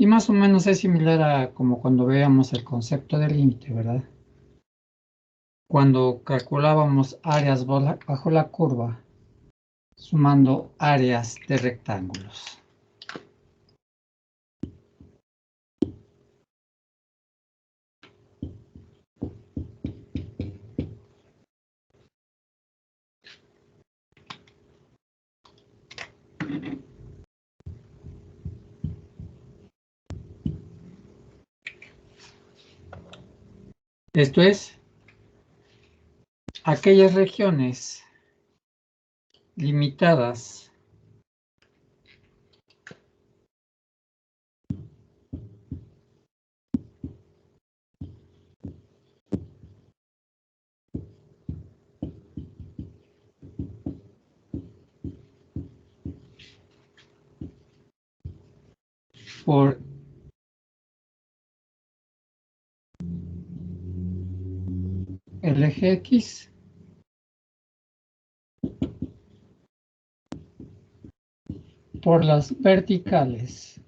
Y más o menos es similar a como cuando veíamos el concepto de límite, ¿verdad? Cuando calculábamos áreas bajo la curva, sumando áreas de rectángulos. Esto es, aquellas regiones limitadas por el eje X por las verticales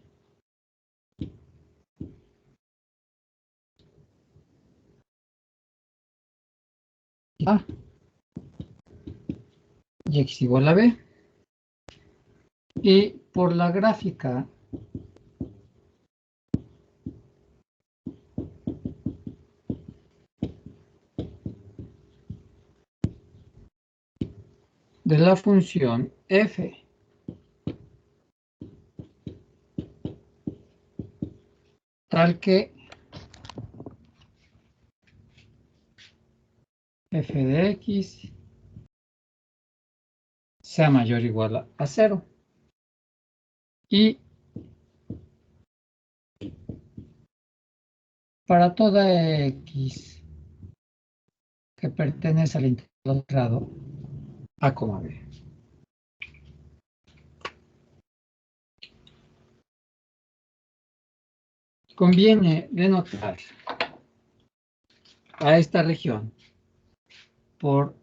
A y X igual a B, y por la gráfica de la función f, tal que f de x sea mayor o igual a 0. Y para toda x que pertenece al intervalo cerrado a, b. Conviene denotar a esta región por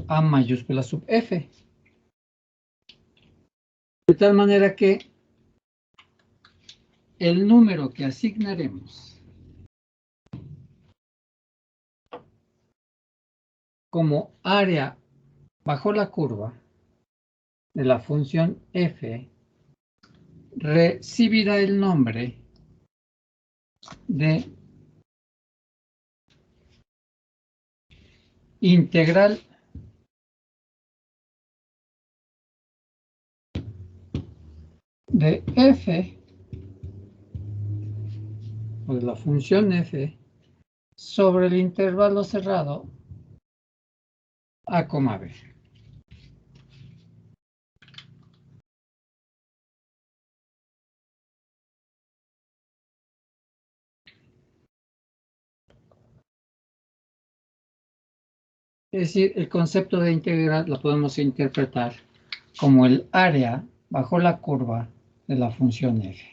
A mayúscula sub f, de tal manera que el número que asignaremos como área bajo la curva de la función f recibirá el nombre de integral de f, o de la función f, sobre el intervalo cerrado a, b. Es decir, el concepto de integral lo podemos interpretar como el área bajo la curva de la función f.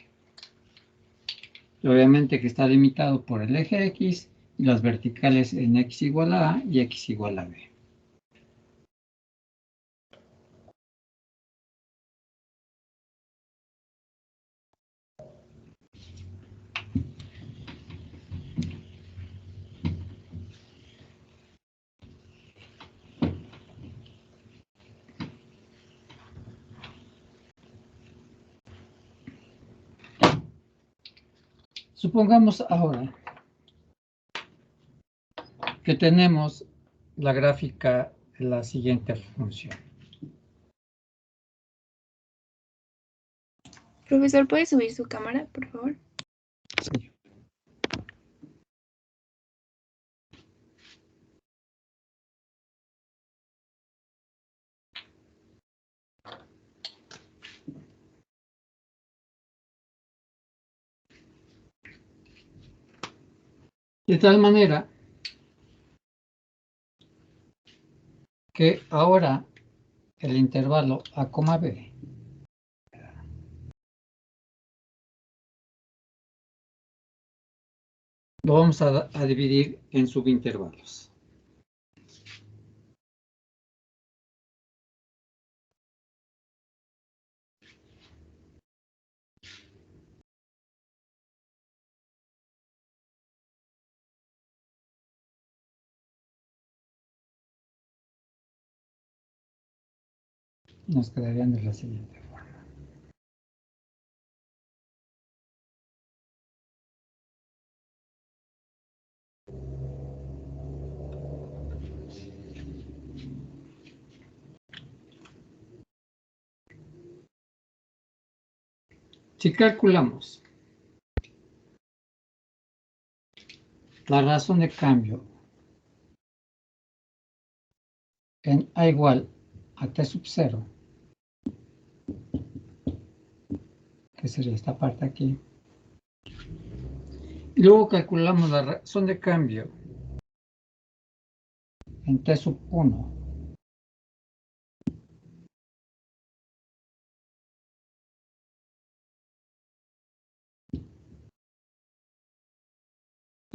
Y obviamente que está limitado por el eje x y las verticales en x igual a y x igual a b. Supongamos ahora que tenemos la gráfica de la siguiente función. Profesor, ¿puede subir su cámara, por favor? Sí. De tal manera que ahora el intervalo a, b lo vamos a dividir en subintervalos. nos quedarían de la siguiente forma. Si calculamos la razón de cambio en A igual a T sub 0, que sería esta parte aquí, y luego calculamos la razón de cambio en T sub 1,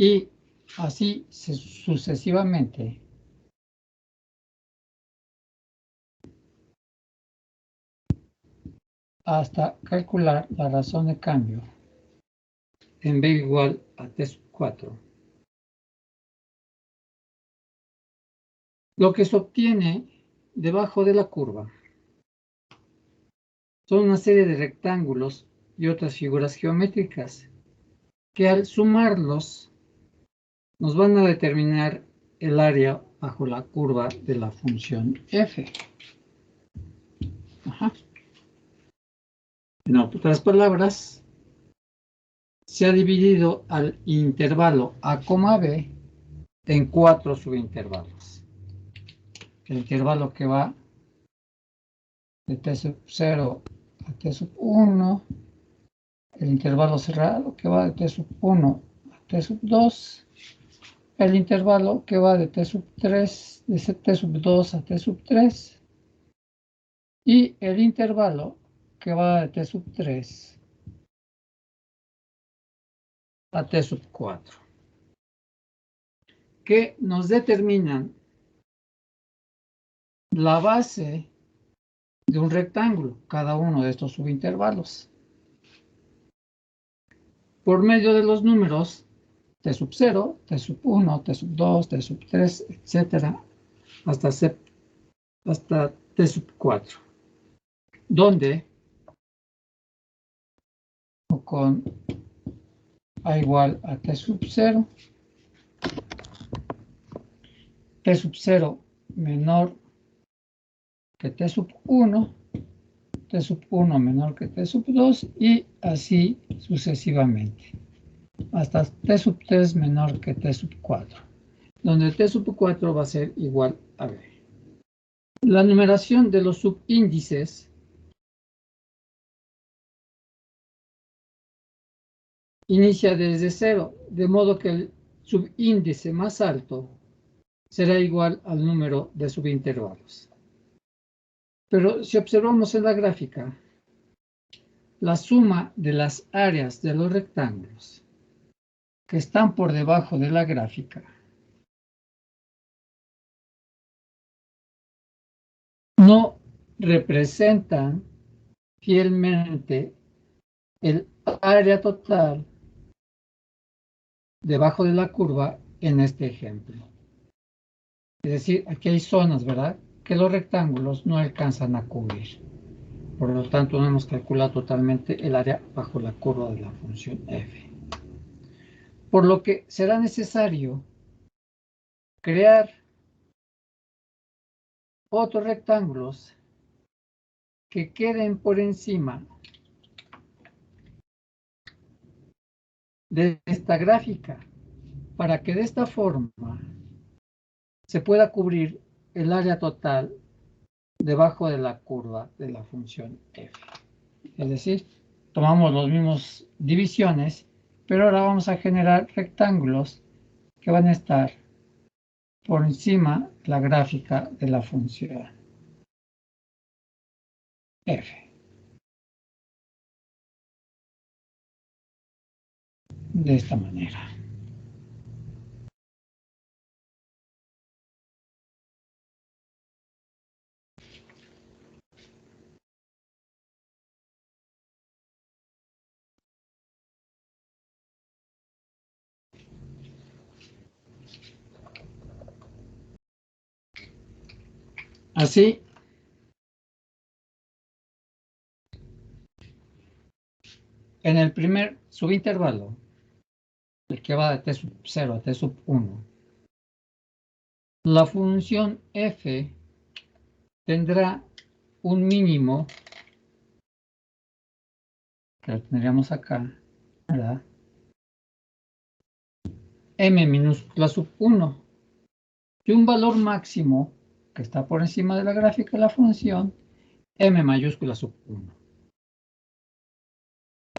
y así sucesivamente hasta calcular la razón de cambio en B igual a T sub 4. Lo que se obtiene debajo de la curva son una serie de rectángulos y otras figuras geométricas que al sumarlos nos van a determinar el área bajo la curva de la función f. Ajá. En otras palabras, se ha dividido al intervalo A, B en 4 subintervalos. El intervalo que va de T sub 0 a T sub 1, el intervalo cerrado que va de T sub 1 a T sub 2, el intervalo que va de T sub 3, de T sub 2 a T sub 3, y el intervalo que va de T sub 3 a T sub 4, que nos determinan la base de un rectángulo, cada uno de estos subintervalos. Por medio de los números T sub 0, T sub 1, T sub 2, T sub 3, etcétera, hasta T sub 4, donde con A igual a T sub 0, T sub 0 menor que T sub 1, T sub 1 menor que T sub 2 y así sucesivamente, hasta T sub 3 menor que T sub 4, donde T sub 4 va a ser igual a B. La numeración de los subíndices inicia desde 0, de modo que el subíndice más alto será igual al número de subintervalos. Pero si observamos en la gráfica, la suma de las áreas de los rectángulos que están por debajo de la gráfica no representan fielmente el área total debajo de la curva en este ejemplo. Es decir, aquí hay zonas, ¿verdad?, que los rectángulos no alcanzan a cubrir. Por lo tanto, no hemos calculado totalmente el área bajo la curva de la función f. Por lo que será necesario crear otros rectángulos que queden por encima de esta gráfica para que de esta forma se pueda cubrir el área total debajo de la curva de la función f. Es decir, tomamos las mismas divisiones, pero ahora vamos a generar rectángulos que van a estar por encima de la gráfica de la función f. De esta manera. Así en el primer subintervalo, el que va de t sub 0 a t sub 1, la función f tendrá un mínimo, que lo tendríamos acá, ¿verdad? M minúscula sub 1, y un valor máximo que está por encima de la gráfica de la función, M mayúscula sub 1.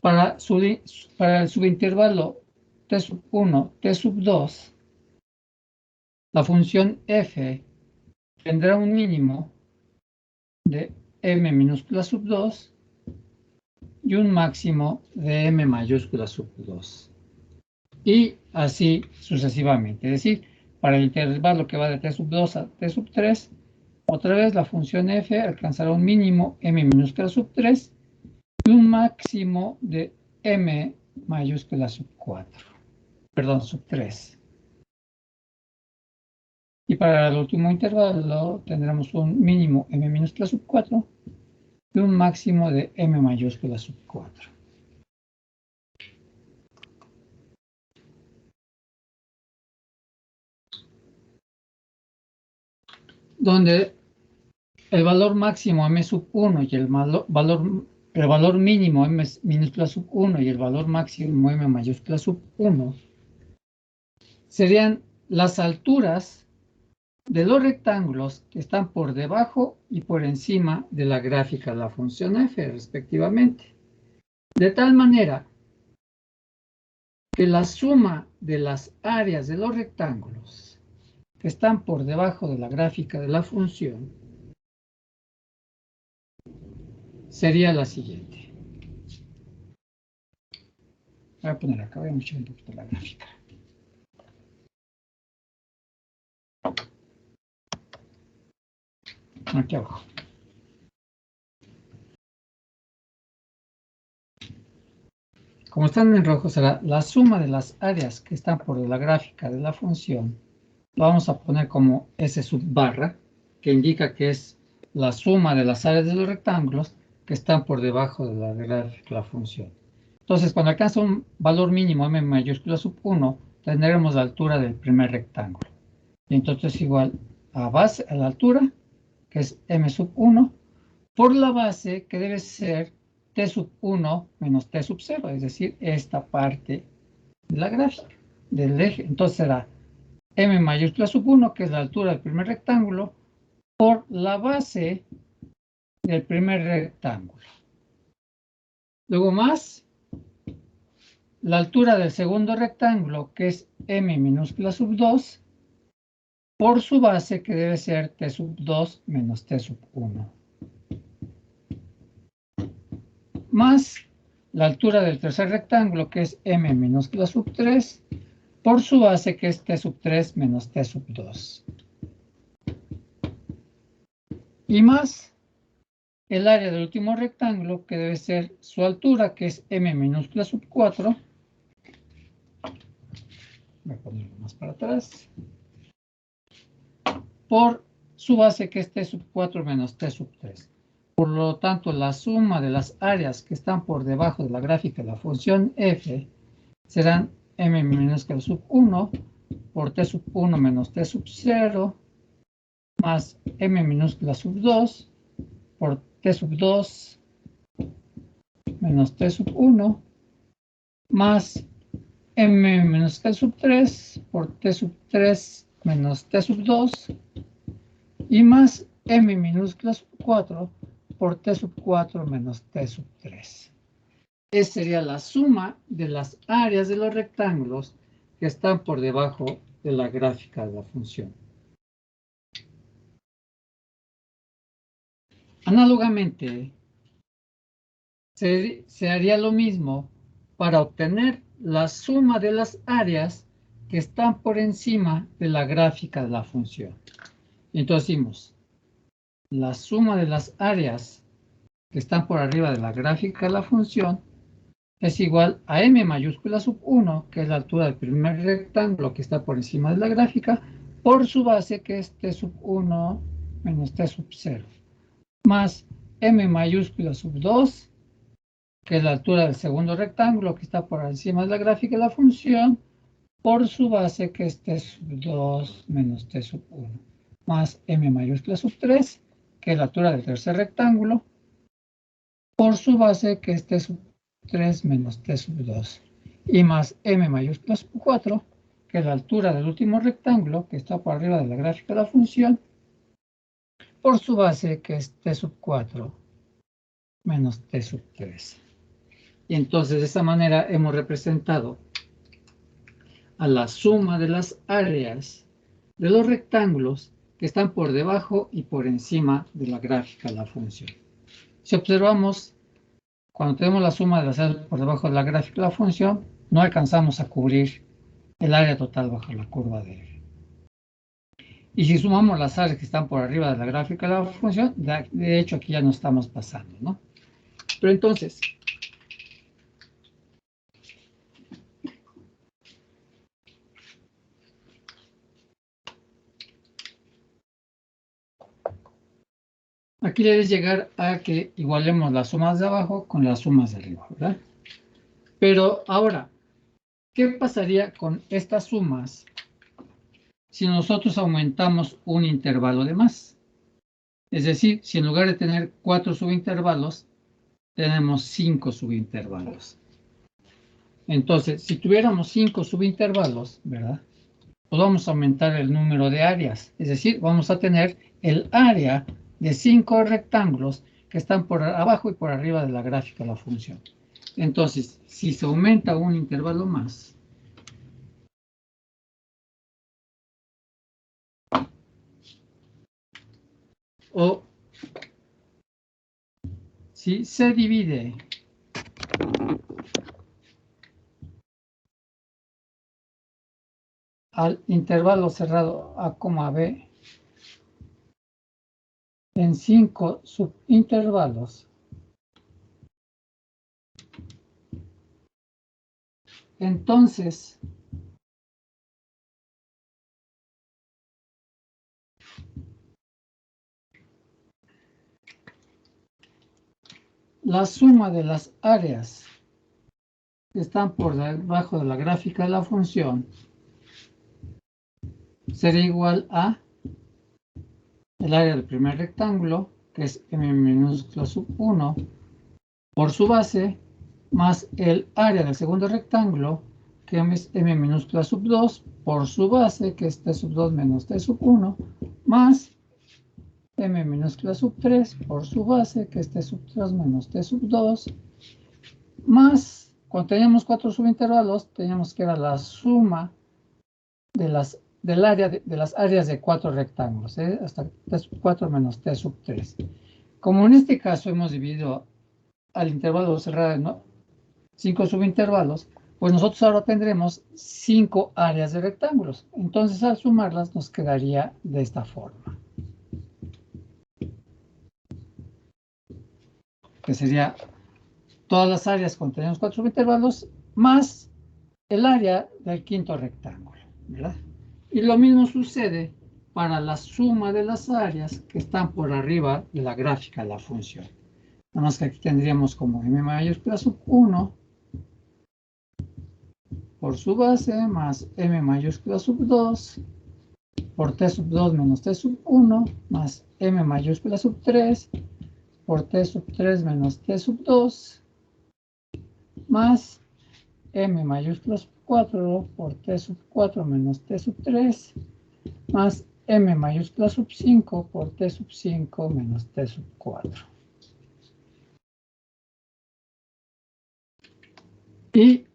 Para el subintervalo t sub 1, t sub 2, la función f tendrá un mínimo de M minúscula sub 2 y un máximo de M mayúscula sub 2. Y así sucesivamente. Es decir, para el intervalo que va de t sub 2 a t sub 3, otra vez la función f alcanzará un mínimo M minúscula sub 3 y un máximo de M mayúscula sub 4. Perdón, sub 3. Y para el último intervalo tendremos un mínimo M minúscula sub 4 y un máximo de M mayúscula sub 4. Donde el valor máximo M sub 1 y el valor mínimo M minúscula sub 1 y el valor máximo M mayúscula sub 1 serían las alturas de los rectángulos que están por debajo y por encima de la gráfica de la función f, respectivamente. De tal manera que la suma de las áreas de los rectángulos que están por debajo de la gráfica de la función sería la siguiente. Voy a poner acá, voy a mostrar un poquito la gráfica. Aquí abajo. Como están en rojo, será la suma de las áreas que están por la gráfica de la función. Lo vamos a poner como S sub barra, que indica que es la suma de las áreas de los rectángulos que están por debajo de la gráfica de la función. Entonces, cuando alcanza un valor mínimo M mayúscula sub 1, tendremos la altura del primer rectángulo. Y entonces es igual a la altura, que es M sub 1, por la base, que debe ser T sub 1 menos T sub 0, es decir, esta parte de la gráfica, del eje. Entonces será M mayúscula sub 1, que es la altura del primer rectángulo, por la base del primer rectángulo. Luego más la altura del segundo rectángulo, que es M minúscula sub 2, por su base, que debe ser T sub 2 menos T sub 1. Más la altura del tercer rectángulo, que es M minúscula sub 3, por su base, que es T sub 3 menos T sub 2. Y más el área del último rectángulo, que debe ser su altura, que es M minúscula sub 4. Voy a ponerlo más para atrás. Por su base, que es T sub 4 menos T sub 3. Por lo tanto, la suma de las áreas que están por debajo de la gráfica de la función f serán M minúscula sub 1 por T sub 1 menos T sub 0 más M minúscula sub 2 por T sub 2 menos T sub 1 más M minúscula sub 3 por T sub 3 menos T sub 2 y más M minúscula sub 4 por T sub 4 menos T sub 3. Esa sería la suma de las áreas de los rectángulos que están por debajo de la gráfica de la función. Análogamente, se haría lo mismo para obtener la suma de las áreas que están por encima de la gráfica de la función. Entonces decimos, la suma de las áreas que están por arriba de la gráfica de la función es igual a M mayúscula sub 1, que es la altura del primer rectángulo que está por encima de la gráfica, por su base, que es T sub 1 menos T sub 0, más M mayúscula sub 2 que es la altura del segundo rectángulo que está por encima de la gráfica de la función, por su base, que es t sub 2 menos t sub 1, más m mayúscula sub 3, que es la altura del tercer rectángulo, por su base, que es t sub 3 menos t sub 2, y más m mayúscula sub 4, que es la altura del último rectángulo que está por arriba de la gráfica de la función, por su base, que es t sub 4 menos t sub 3. Y entonces de esta manera hemos representado a la suma de las áreas de los rectángulos que están por debajo y por encima de la gráfica de la función. Si observamos, cuando tenemos la suma de las áreas por debajo de la gráfica de la función, no alcanzamos a cubrir el área total bajo la curva de f. Y si sumamos las áreas que están por arriba de la gráfica de la función, de hecho aquí ya no estamos pasando, ¿no? Pero entonces, aquí debes llegar a que igualemos las sumas de abajo con las sumas de arriba, ¿verdad? Pero ahora, ¿qué pasaría con estas sumas si nosotros aumentamos un intervalo de más? Es decir, si en lugar de tener 4 subintervalos, tenemos 5 subintervalos. Entonces, si tuviéramos 5 subintervalos, ¿verdad? Pues vamos a aumentar el número de áreas. Es decir, vamos a tener el área de 5 rectángulos que están por abajo y por arriba de la gráfica de la función. Entonces, si se aumenta un intervalo más, o si se divide al intervalo cerrado A, B en 5 subintervalos, entonces la suma de las áreas que están por debajo de la gráfica de la función será igual a el área del primer rectángulo, que es m minúscula sub 1, por su base, más el área del segundo rectángulo, que es m minúscula sub 2, por su base, que es t sub 2 menos t sub 1, más m minúscula sub 3 por su base, que es t sub 3 menos t sub 2, más, cuando teníamos 4 subintervalos, teníamos que era la suma del área de las áreas de 4 rectángulos, hasta t sub 4 menos t sub 3. Como en este caso hemos dividido al intervalo cerrado en 5 subintervalos, pues nosotros ahora tendremos 5 áreas de rectángulos. Entonces, al sumarlas, nos quedaría de esta forma, que sería todas las áreas cuando tenemos 4 subintervalos más el área del quinto rectángulo, ¿verdad? Y lo mismo sucede para la suma de las áreas que están por arriba de la gráfica de la función. Nada más que aquí tendríamos como m mayúscula sub 1 por su base más m mayúscula sub 2 por t sub 2 menos t sub 1 más m mayúscula sub 3 por t sub 3 menos t sub 2 más m mayúscula sub 4 por t sub 4 menos t sub 3 más m mayúscula sub 5 por t sub 5 menos t sub 4. Y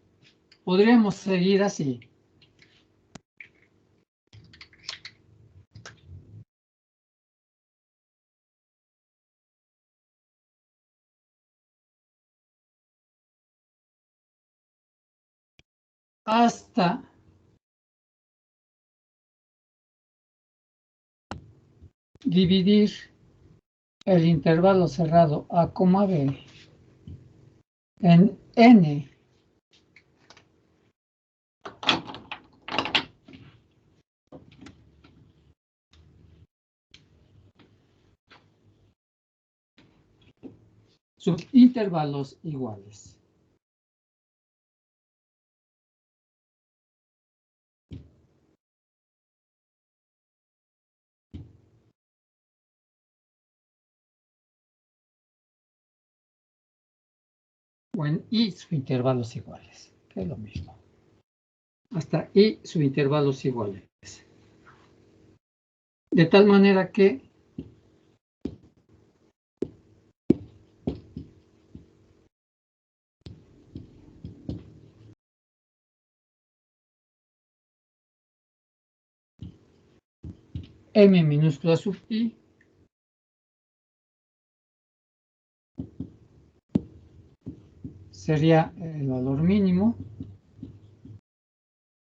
podríamos seguir así. Hasta dividir el intervalo cerrado A, B en n subintervalos iguales. O en I subintervalos iguales, que es lo mismo. Hasta I subintervalos iguales. De tal manera que M minúscula sub I sería el valor mínimo,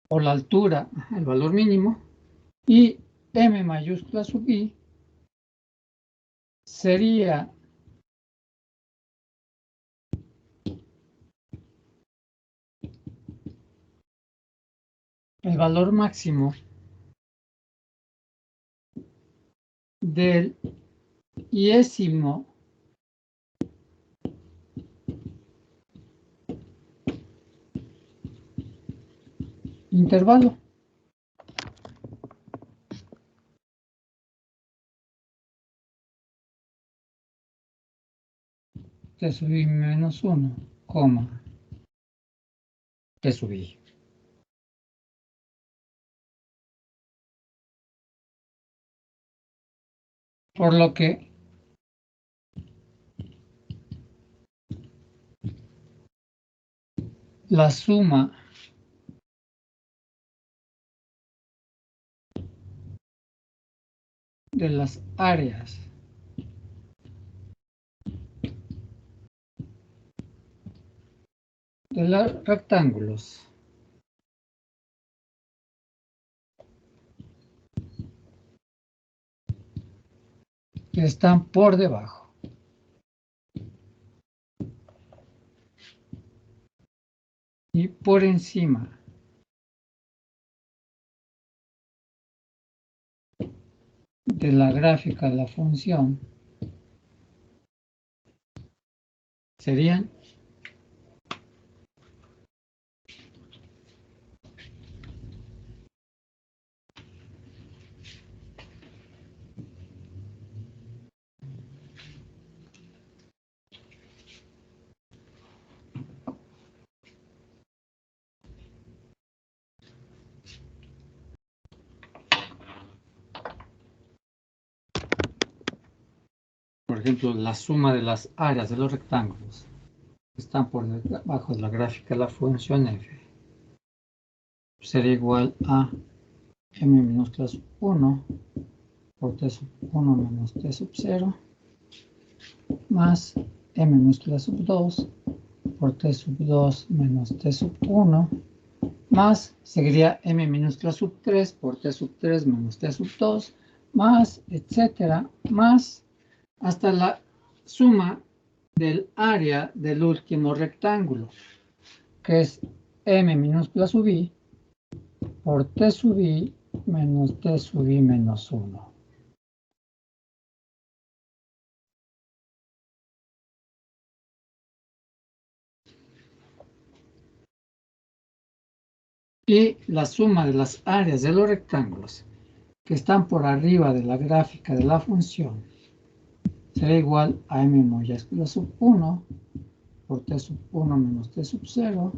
o la altura, el valor mínimo, y M mayúscula sub I sería el valor máximo del iésimo intervalo. T sub I menos 1, coma, T sub I. Por lo que la suma de las áreas de los rectángulos que están por debajo y por encima de la gráfica de la función serían por ejemplo, la suma de las áreas de los rectángulos que están por debajo de la gráfica de la función f sería igual a m minúscula sub 1 por t sub 1 menos t sub 0 más m minúscula sub 2 por t sub 2 menos t sub 1 más seguiría m minúscula sub 3 por t sub 3 menos t sub 2 más etcétera más hasta la suma del área del último rectángulo, que es m minúscula sub I por t sub I menos t sub I menos 1. Y la suma de las áreas de los rectángulos que están por arriba de la gráfica de la función será igual a m mayúscula sub 1 por t sub 1 menos t sub 0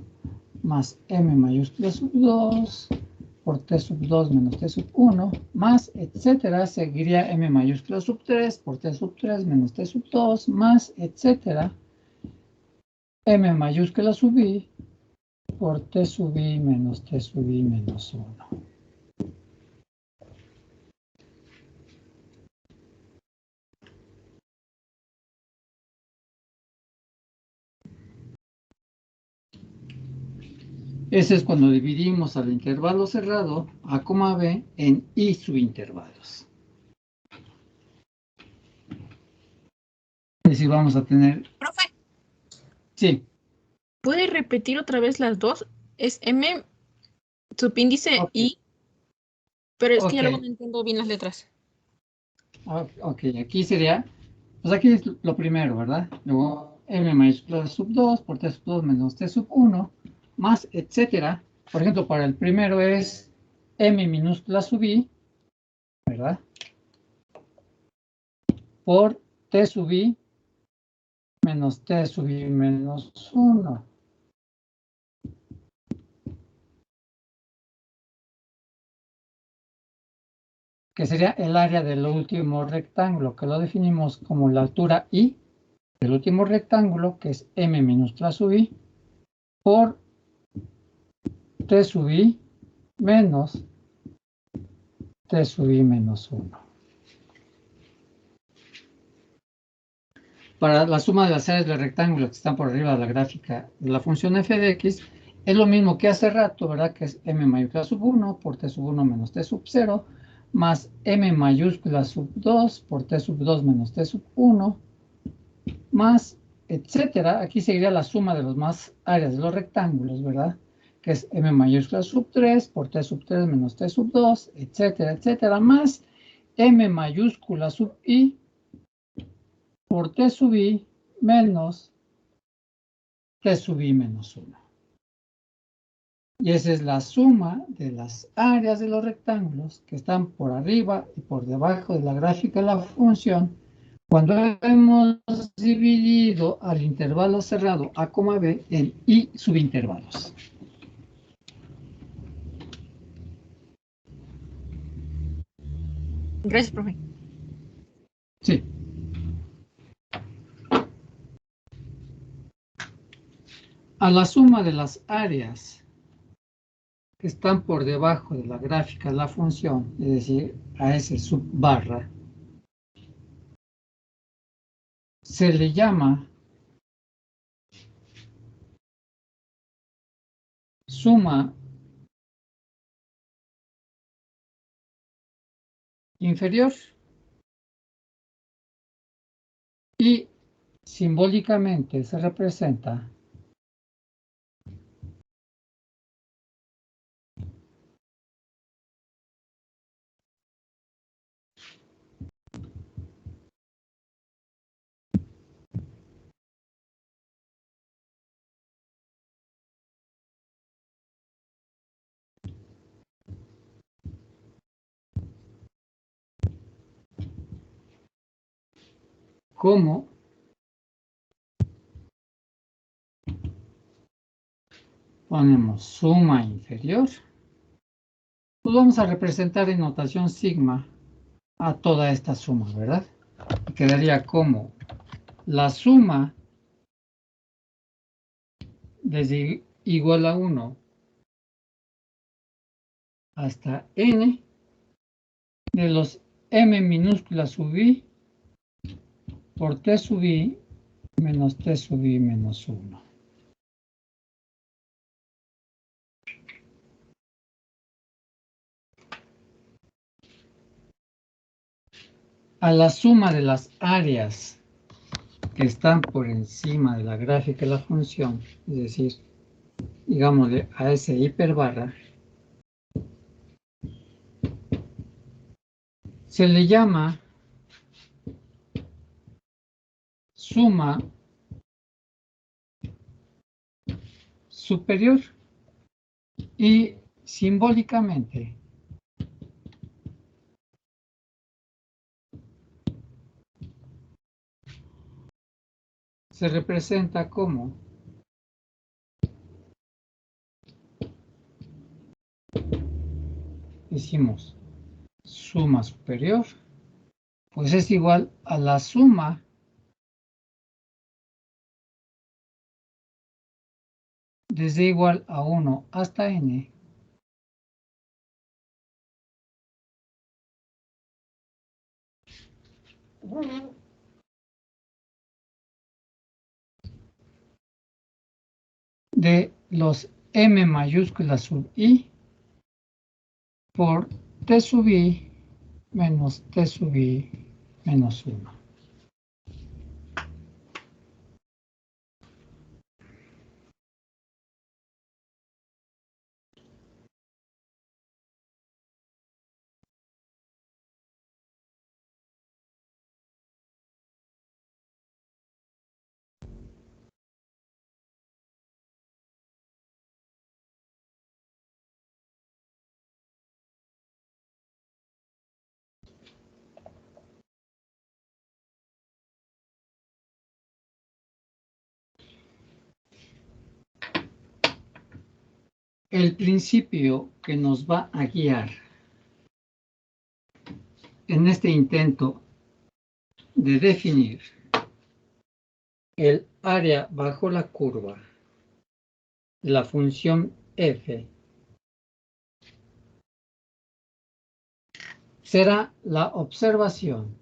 más m mayúscula sub 2 por t sub 2 menos t sub 1 más etcétera, seguiría m mayúscula sub 3 por t sub 3 menos t sub 2 más etcétera, m mayúscula sub I por t sub I menos t sub I menos 1. Ese es cuando dividimos al intervalo cerrado A, B en I subintervalos. Es decir, vamos a tener... Profe. Sí. ¿Puede repetir otra vez las dos? Es M subíndice Okay. I, pero es que Okay. ya luego no entiendo bien las letras. Ok, aquí sería... Pues aquí es lo primero, ¿verdad? Luego m mayúscula sub 2 por t sub 2 menos t sub 1, más, etcétera. Por ejemplo, para el primero es m minúscula sub i, ¿verdad? Por t sub i menos t sub i menos 1. Que sería el área del último rectángulo, que lo definimos como la altura i del último rectángulo, que es m minúscula sub i, por t sub i menos t sub i menos 1. Para la suma de las áreas del rectángulo que están por arriba de la gráfica de la función f de x, es lo mismo que hace rato, ¿verdad? Que es m mayúscula sub 1 por t sub 1 menos t sub 0, más m mayúscula sub 2 por t sub 2 menos t sub 1, más, etcétera. Aquí seguiría la suma de las más áreas de los rectángulos, ¿verdad? Que es m mayúscula sub 3 por t sub 3 menos t sub 2, etcétera, etcétera, más m mayúscula sub i por t sub i menos t sub i menos 1. Y esa es la suma de las áreas de los rectángulos que están por arriba y por debajo de la gráfica de la función cuando hemos dividido al intervalo cerrado a, b en i subintervalos. Gracias, profe. Sí. A la suma de las áreas que están por debajo de la gráfica de la función, es decir, a ese subbarra, se le llama suma inferior y simbólicamente se representa como ponemos suma inferior, pues vamos a representar en notación sigma a toda esta suma, ¿verdad? Y quedaría como la suma desde igual a 1 hasta n de los m minúscula sub i por t sub i menos t sub i menos 1. A la suma de las áreas que están por encima de la gráfica de la función, es decir, digámosle a ese hiperbarra, se le llama suma superior y simbólicamente se representa como decimos suma superior, pues es igual a la suma desde igual a 1 hasta n de los m mayúsculas sub i por t sub i menos t sub i menos 1. el principio que nos va a guiar en este intento de definir el área bajo la curva de la función f será la observación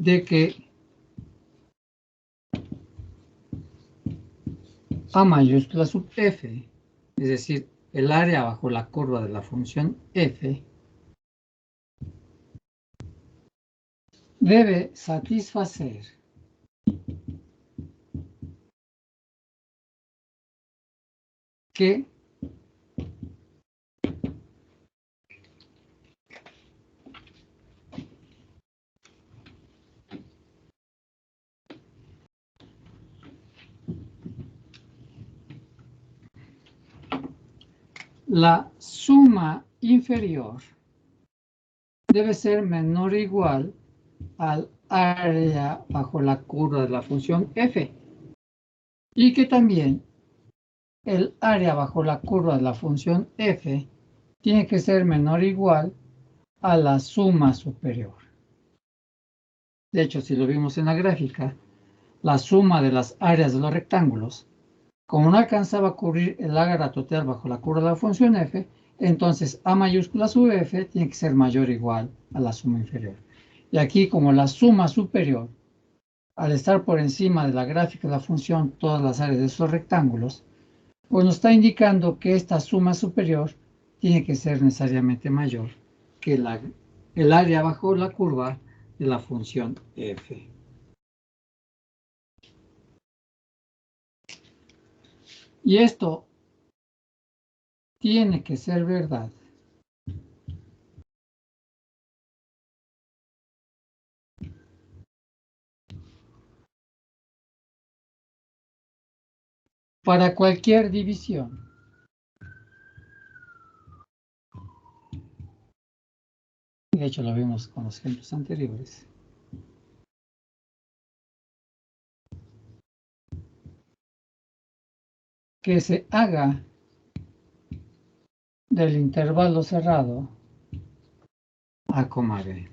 de que A mayúscula sub f, es decir, el área bajo la curva de la función f, debe satisfacer que la suma inferior debe ser menor o igual al área bajo la curva de la función f y que también el área bajo la curva de la función f tiene que ser menor o igual a la suma superior. De hecho, si lo vimos en la gráfica, la suma de las áreas de los rectángulos, como no alcanzaba a cubrir el área total bajo la curva de la función f, entonces a mayúscula sub f tiene que ser mayor o igual a la suma inferior. Y aquí, como la suma superior, al estar por encima de la gráfica de la función todas las áreas de esos rectángulos, pues nos está indicando que esta suma superior tiene que ser necesariamente mayor que el área bajo la curva de la función f. Y esto tiene que ser verdad para cualquier división. De hecho, lo vimos con los ejemplos anteriores. Que se haga del intervalo cerrado A, B.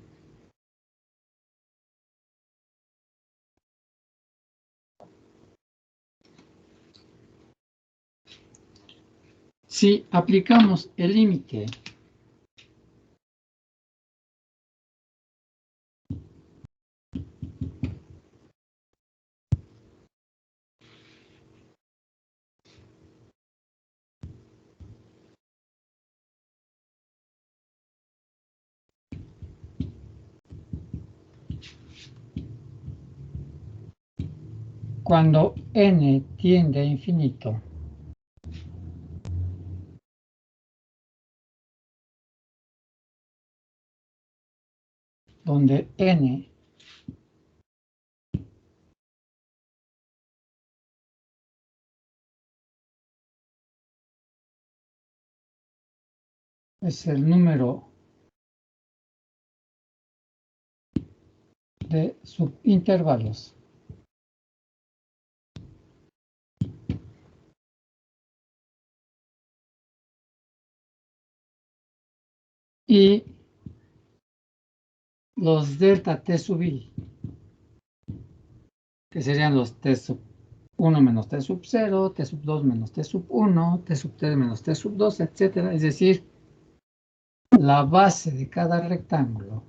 Si aplicamos el límite cuando n tiende a infinito, donde n es el número de subintervalos y los delta t sub i, que serían los t sub 1 menos t sub 0, t sub 2 menos t sub 1, t sub 3 menos t sub 2, etc. Es decir, la base de cada rectángulo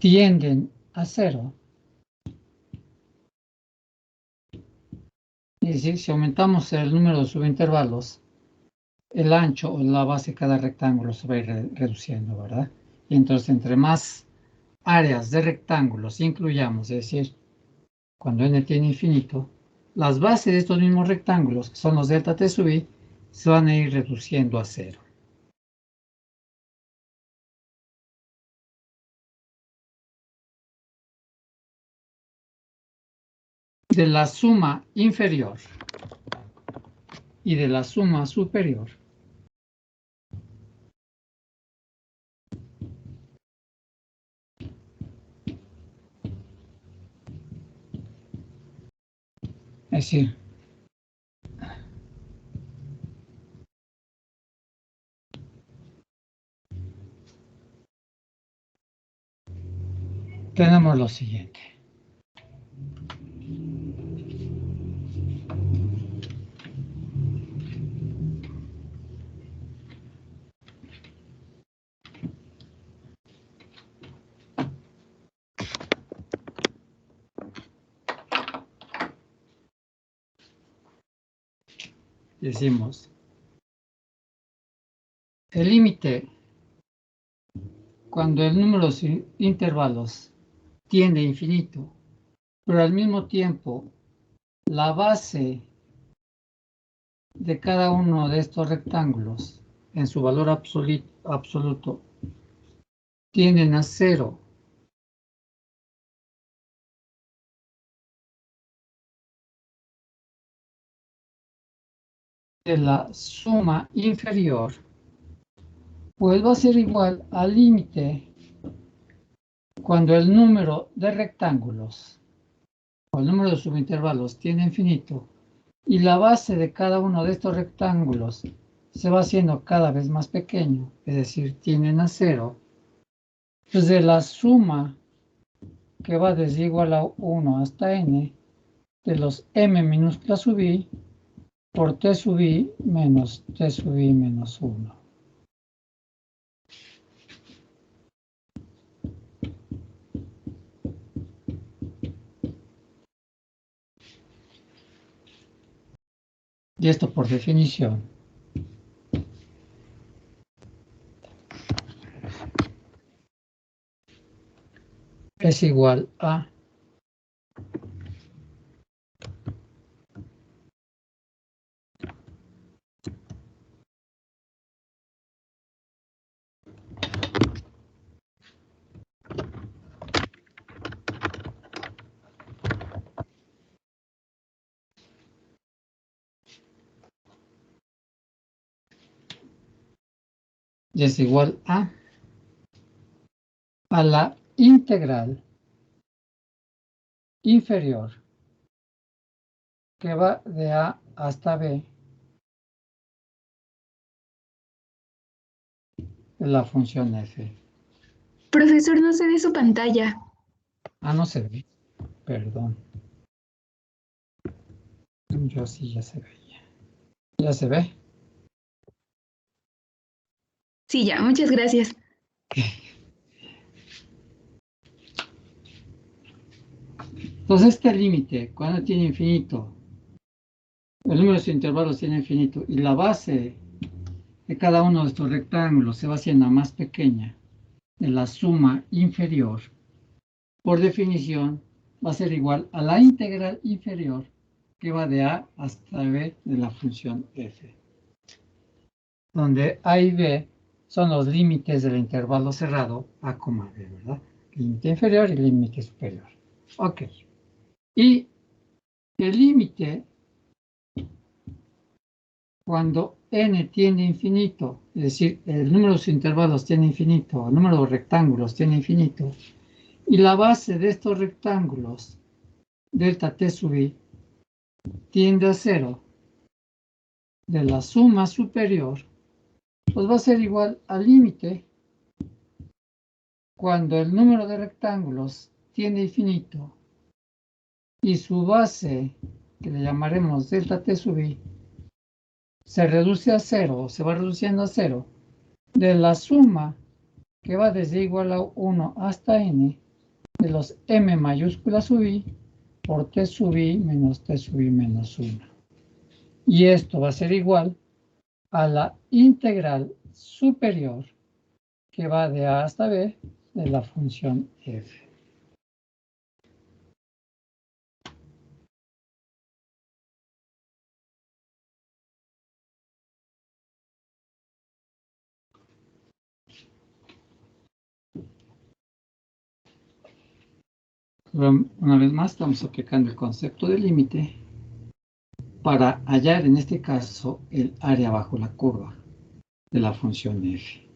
tienden a 0. Es decir, si aumentamos el número de subintervalos, el ancho o la base de cada rectángulo se va a ir reduciendo, ¿verdad? Y entonces, entre más áreas de rectángulos incluyamos, es decir, cuando n tiene infinito, las bases de estos mismos rectángulos, que son los delta t sub i, se van a ir reduciendo a cero. De la suma inferior y de la suma superior, es decir, tenemos lo siguiente. Decimos, el límite cuando el número de intervalos tiende a infinito, pero al mismo tiempo la base de cada uno de estos rectángulos en su valor absoluto tienden a cero. De la suma inferior, pues va a ser igual al límite cuando el número de rectángulos o el número de subintervalos tiende a infinito y la base de cada uno de estos rectángulos se va haciendo cada vez más pequeño, es decir, tienden a cero. Pues de la suma que va desde igual a 1 hasta n de los m minúscula sub i por t sub i menos t sub i menos 1. Y esto por definición es igual a a la integral inferior que va de a hasta b de la función f. Profesor, no se ve su pantalla. Ah, no se ve. Perdón. Yo sí ya se veía. ¿Ya se ve? Sí, ya, muchas gracias. Entonces este límite, cuando tiene infinito, el número de intervalos tiene infinito y la base de cada uno de estos rectángulos se va haciendo más pequeña de la suma inferior, por definición va a ser igual a la integral inferior que va de a hasta b de la función f, donde a y b son los límites del intervalo cerrado a, b, ¿verdad? Límite inferior y límite superior. Ok. Y el límite cuando n tiende a infinito, es decir, el número de intervalos tiene infinito, el número de rectángulos tiene infinito, y la base de estos rectángulos, delta t sub i, tiende a cero, de la suma superior, pues va a ser igual al límite cuando el número de rectángulos tiende a infinito y su base, que le llamaremos delta t sub i, se reduce a cero, se va reduciendo a cero, de la suma que va desde igual a 1 hasta n de los m mayúscula sub i por t sub i menos t sub i menos 1. Y esto va a ser igual a la integral superior que va de a hasta b de la función f. Una vez más estamos aplicando el concepto de límite para hallar en este caso el área bajo la curva de la función f.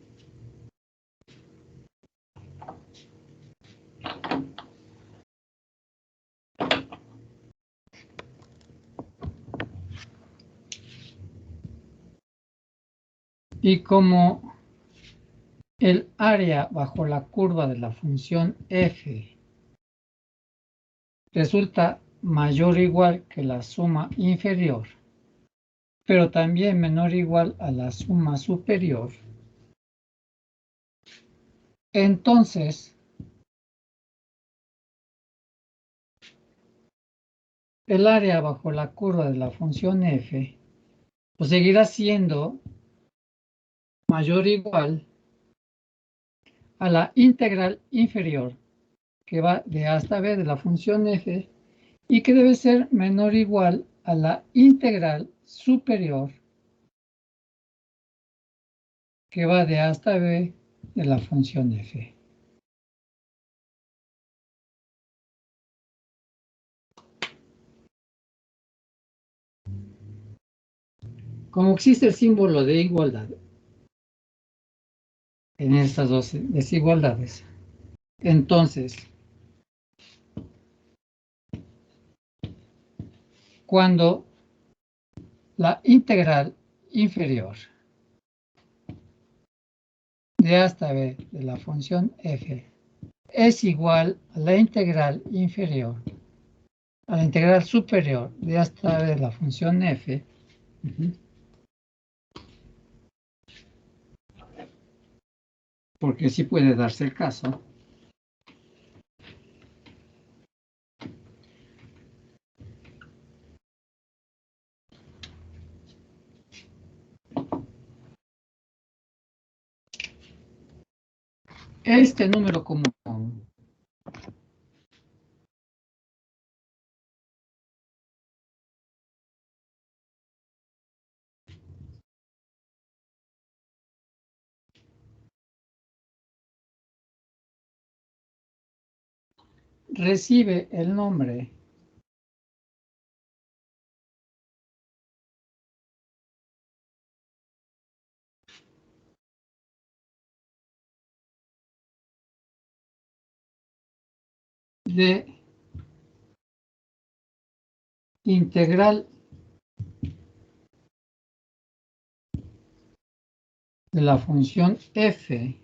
Y como el área bajo la curva de la función f resulta mayor o igual que la suma inferior, pero también menor o igual a la suma superior, entonces el área bajo la curva de la función f pues seguirá siendo mayor o igual a la integral inferior que va de a hasta b de la función f y que debe ser menor o igual a la integral superior que va de a hasta b de la función f. Como existe el símbolo de igualdad en estas dos desigualdades, entonces, cuando la integral inferior de a hasta b de la función f es igual a la integral inferior, a la integral superior de a hasta b de la función f, porque sí puede darse el caso, este número común recibe el nombre de integral de la función f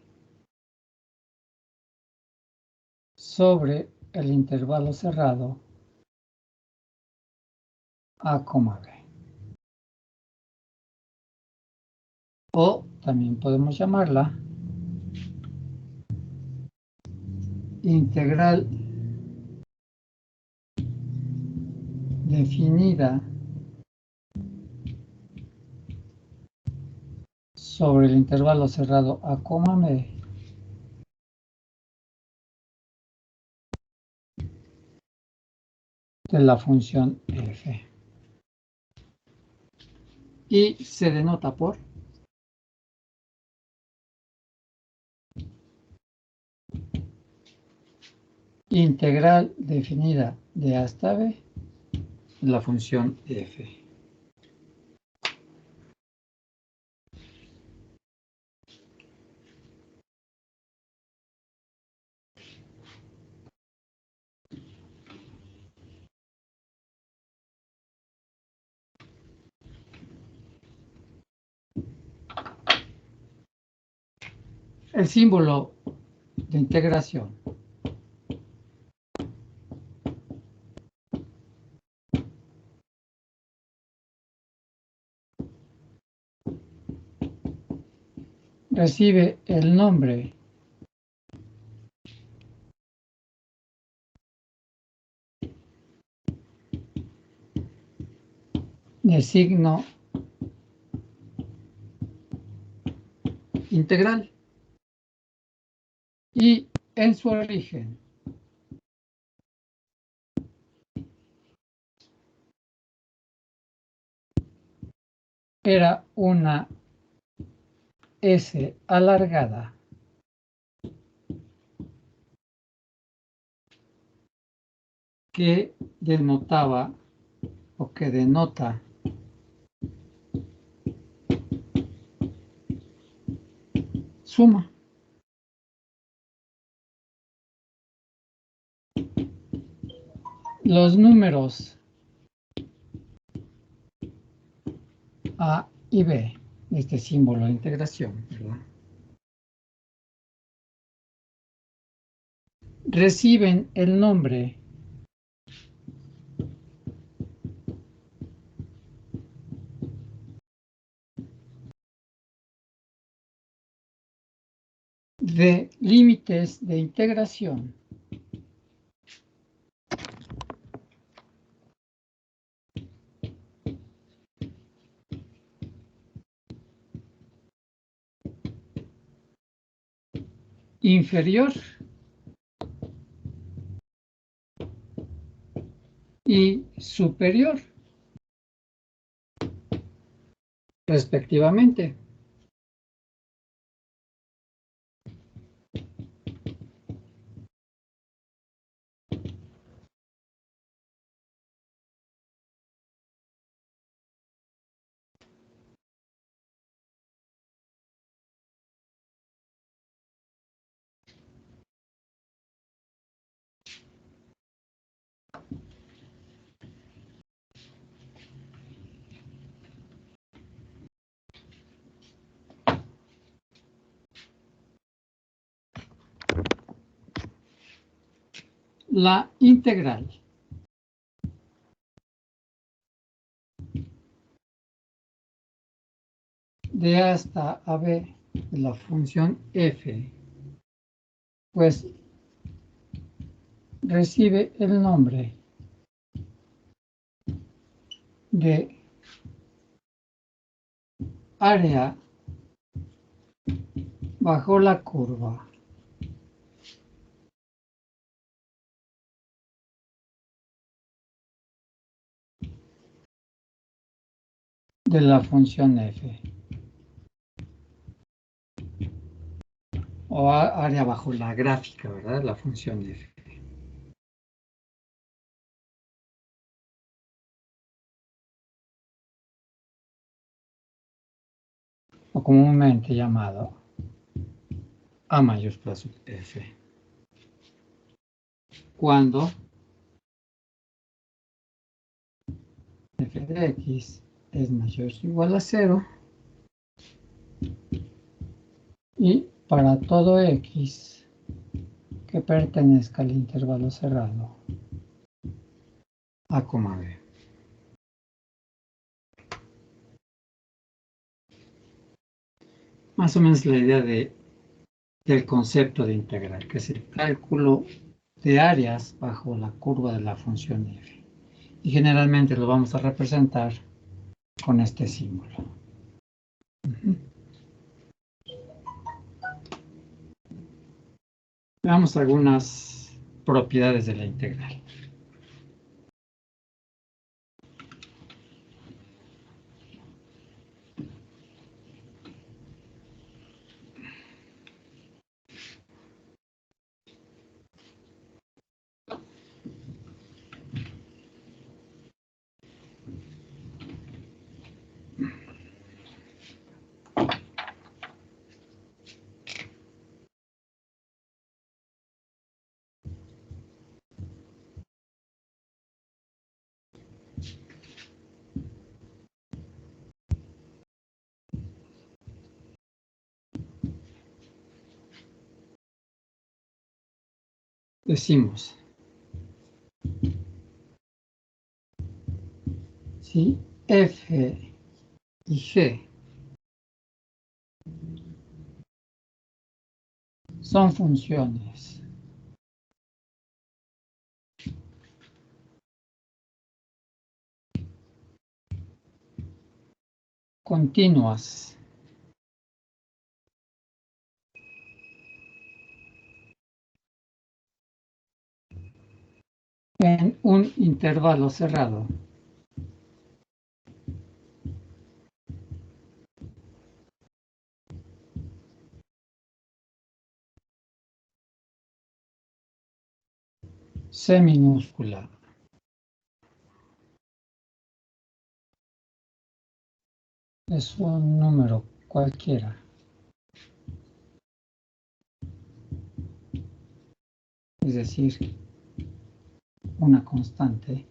sobre el intervalo cerrado a, b. O también podemos llamarla integral definida sobre el intervalo cerrado a, b de la función f. Y se denota por integral definida de a hasta b de la función f. El símbolo de integración recibe el nombre de signo integral y en su origen era una S alargada que denotaba o que denota suma. Los números A y B, este símbolo de integración, ¿verdad? Reciben el nombre de límites de integración inferior y superior, respectivamente. La integral de A hasta AB de la función f, pues recibe el nombre de área bajo la curva de la función f, o área bajo la gráfica, ¿verdad? La función f. O comúnmente llamado A mayúscula sub f. Cuando f de x es mayor o igual a 0 y para todo x que pertenezca al intervalo cerrado A, B. Más o menos la idea del concepto de integral, que es el cálculo de áreas bajo la curva de la función f. Y generalmente lo vamos a representar con este símbolo. Veamos algunas propiedades de la integral. Decimos, si f y g son funciones continuas en un intervalo cerrado, C minúscula es un número cualquiera. Es decir, una constante.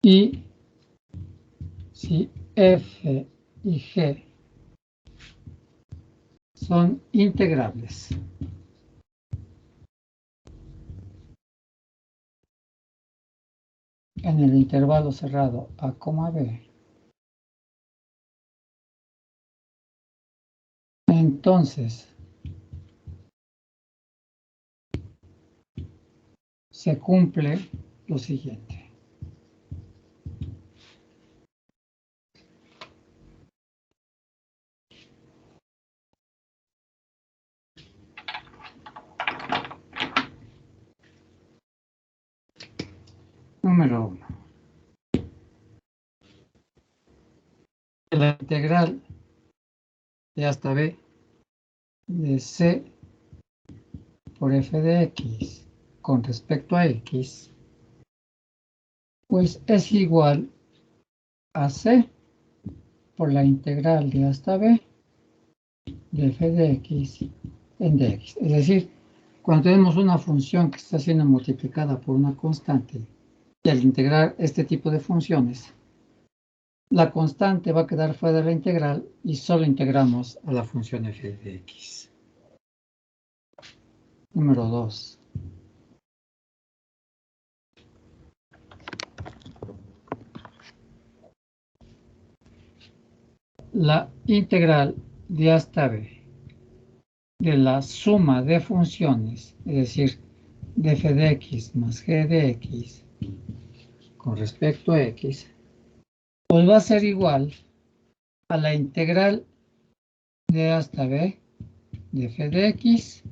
Y si f y g son integrables en el intervalo cerrado a, b, entonces se cumple lo siguiente. Número 1. La integral de hasta b de c por f de x con respecto a x, pues es igual a c por la integral de hasta b de f de x en dx. Es decir, cuando tenemos una función que está siendo multiplicada por una constante, y al integrar este tipo de funciones, la constante va a quedar fuera de la integral y solo integramos a la función f de x. Número 2. La integral de hasta b de la suma de funciones, es decir, de f de x más g de x con respecto a x, pues va a ser igual a la integral de hasta b de f de x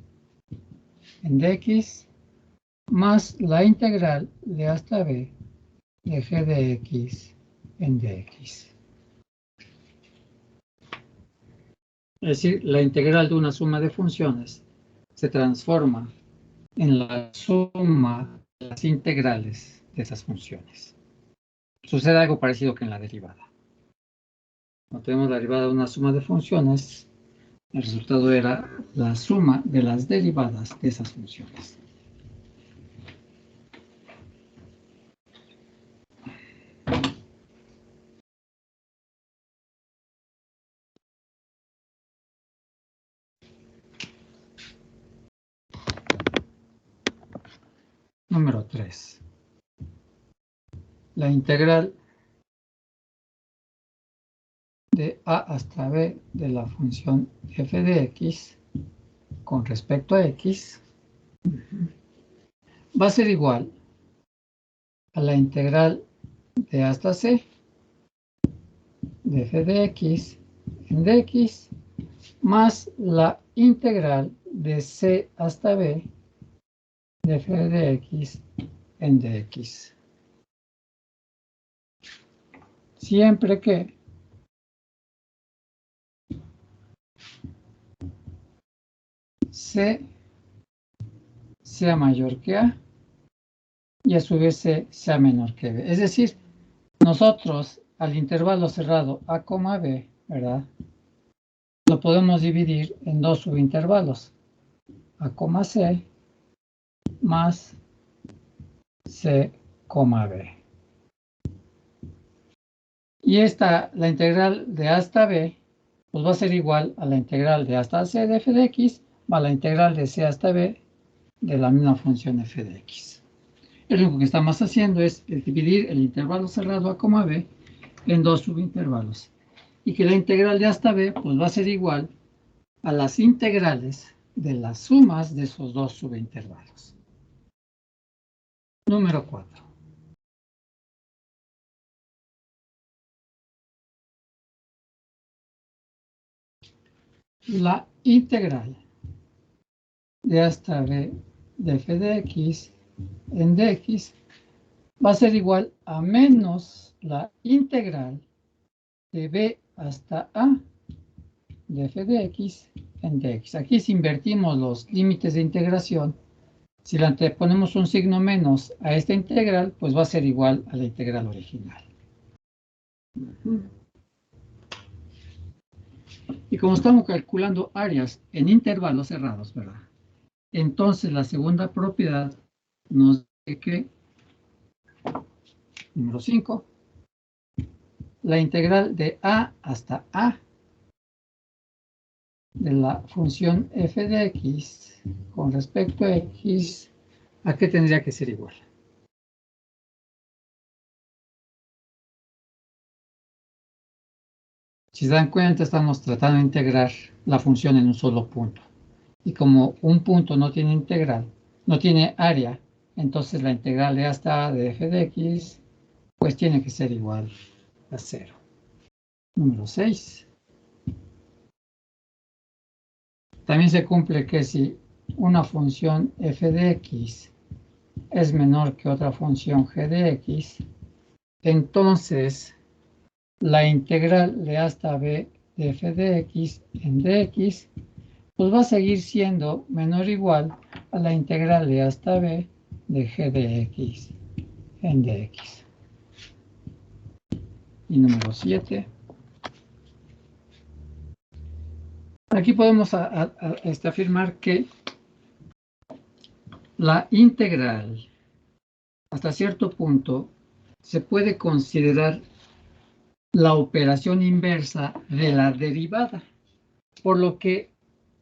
en dx más la integral de hasta b de g de x en dx. Es decir, la integral de una suma de funciones se transforma en la suma de las integrales de esas funciones. Sucede algo parecido que en la derivada. Cuando tenemos la derivada de una suma de funciones, el resultado era la suma de las derivadas de esas funciones. Número 3. La integral de a hasta b de la función f de x con respecto a x va a ser igual a la integral de hasta c de f de x en dx más la integral de c hasta b de f de x en dx. Siempre que c sea mayor que a y a su vez c sea menor que b. Es decir, nosotros al intervalo cerrado a, b, ¿verdad? Lo podemos dividir en dos subintervalos, a, c más c, b. Y la integral de a hasta b, pues va a ser igual a la integral de hasta c de f de x más la integral de c hasta b de la misma función f de x. Lo único que estamos haciendo es dividir el intervalo cerrado a, b en dos subintervalos. Y que la integral de hasta b pues va a ser igual a las integrales de las sumas de esos dos subintervalos. Número 4. La integral de hasta b de f de x en dx va a ser igual a menos la integral de b hasta a de f de x en dx. Aquí si invertimos los límites de integración, Si le anteponemos un signo menos a esta integral, pues va a ser igual a la integral original. Y como estamos calculando áreas en intervalos cerrados, ¿verdad? Entonces la segunda propiedad nos dice que, número 5, la integral de a hasta a de la función f de x con respecto a x, ¿a qué tendría que ser igual? Si se dan cuenta, estamos tratando de integrar la función en un solo punto. Y como un punto no tiene integral, no tiene área, entonces la integral de hasta a de f de x, pues tiene que ser igual a 0. Número 6. También se cumple que si una función f de x es menor que otra función g de x, entonces la integral de hasta b de f de x en dx pues va a seguir siendo menor o igual a la integral de hasta b de g de x en dx. Y número 7. Aquí podemos afirmar que la integral hasta cierto punto se puede considerar la operación inversa de la derivada, por lo que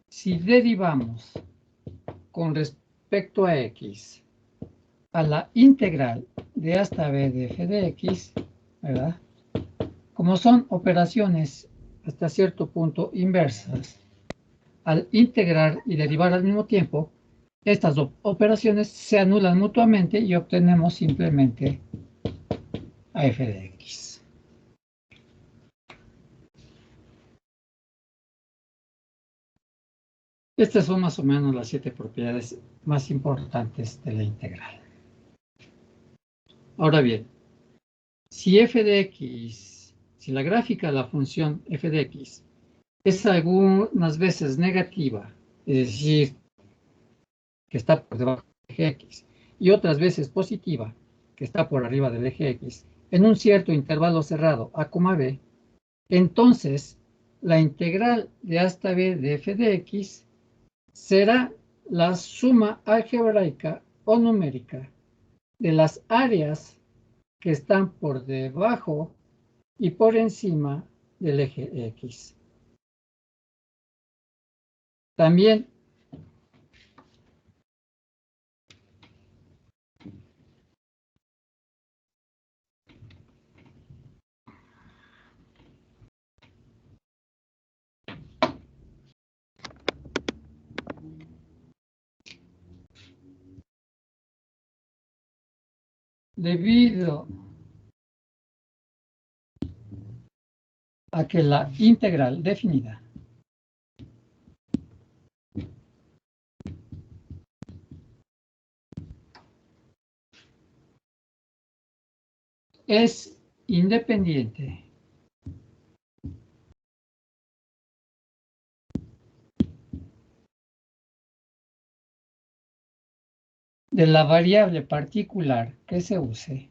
si derivamos con respecto a x a la integral de hasta b de f de x, ¿verdad? Como son operaciones hasta cierto punto inversas, al integrar y derivar al mismo tiempo, estas operaciones se anulan mutuamente y obtenemos simplemente a f de x. Estas son más o menos las 7 propiedades más importantes de la integral. Ahora bien, si f de x, si la gráfica de la función f de x es algunas veces negativa, es decir, que está por debajo del eje x, y otras veces positiva, que está por arriba del eje x, en un cierto intervalo cerrado a, b, entonces la integral de hasta b de f de x será la suma algebraica o numérica de las áreas que están por debajo y por encima del eje x. También debido a que la integral definida es independiente de la variable particular que se use,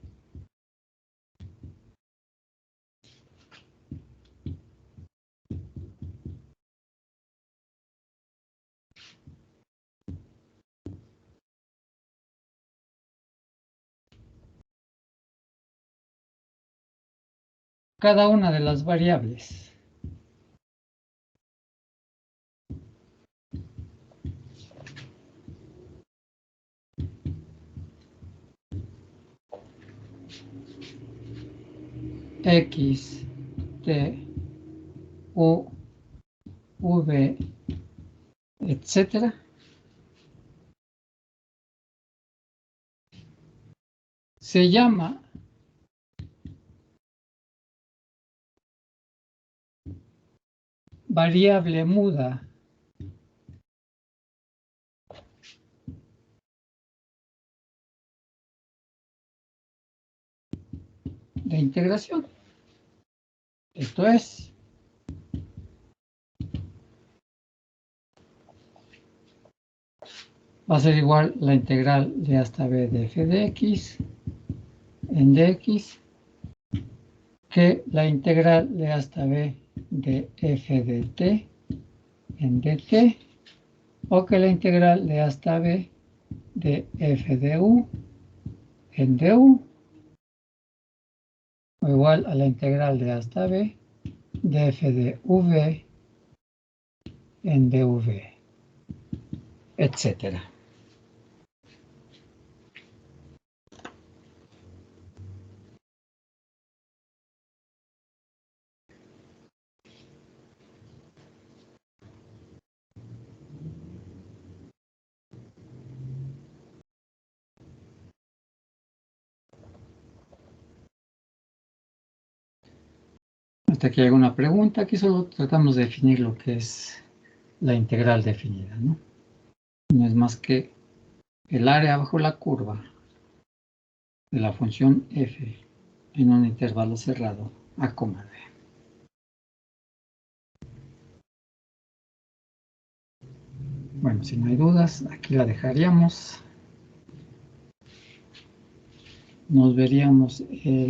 cada una de las variables x, t, u, v, etcétera, se llama variable muda de integración. Esto es, va a ser igual la integral de hasta b de f de x en dx que la integral de hasta b de f de t en dt o que la integral de hasta b de f de u en du o igual a la integral de hasta b de f de v en dv, etcétera. Hasta aquí hay alguna pregunta. Aquí solo tratamos de definir lo que es la integral definida, ¿no? No es más que el área bajo la curva de la función f en un intervalo cerrado a, d. Bueno, si no hay dudas, aquí la dejaríamos. Nos veríamos el